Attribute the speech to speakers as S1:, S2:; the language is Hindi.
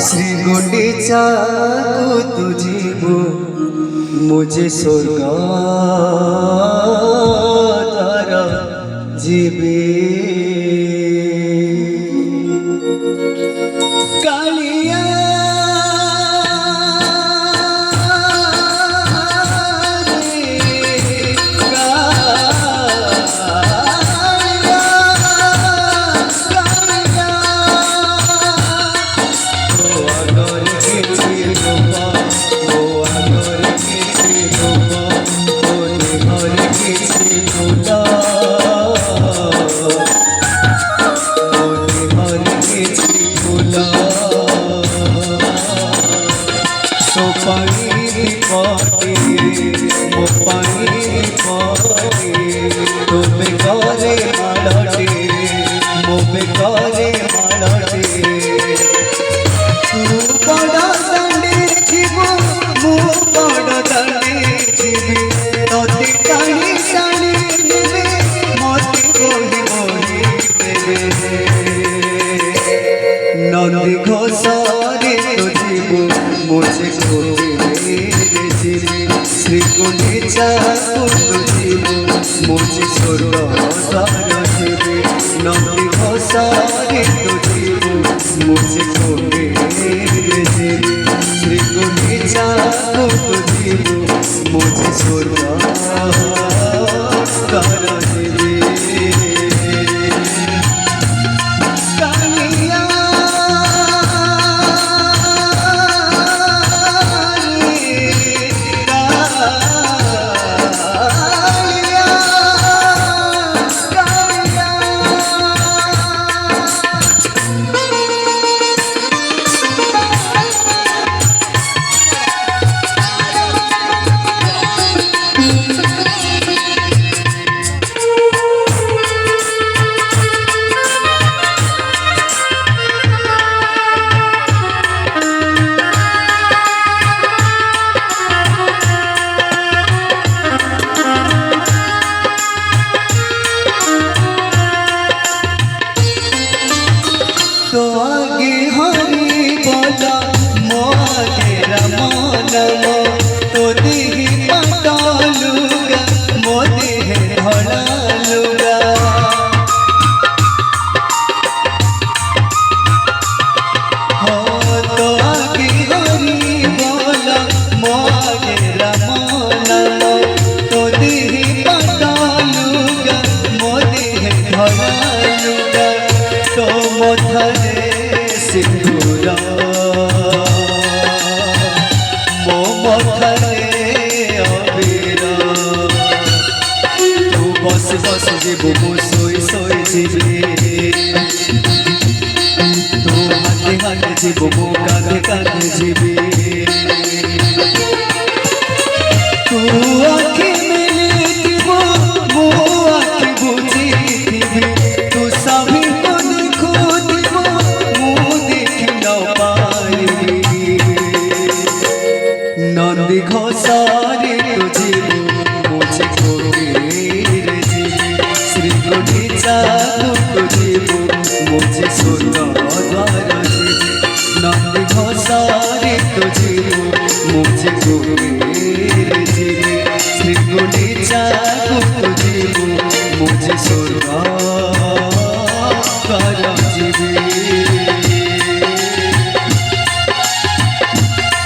S1: श्री गुंडीचा को तुझी मुझे स्वर्ग तारा जीवे कालिया नंदी घोषारे तो जीव मुझे श्री गुंडीचा तो जीव मुझे स्वर्ग द्वार जीवे नंदी घोषारे तो जीव मुझे श्री गुंडीचा तो जीव मुझे स्वर्ग द्वार जीवे सिंदूरा मो मथरे अबीरा तू बस बस जीवु मु सोई सोई जीवी तू हाथे हाथे जीवु मु कांधे कांधे जीवी तू आँखि मिलिथिबु मु आँखि बुझिथिबि तू सभी नंदी घोषारे तो जीव मुझे श्री गुंडीचा तो जीव मुझे स्वर्ग द्वार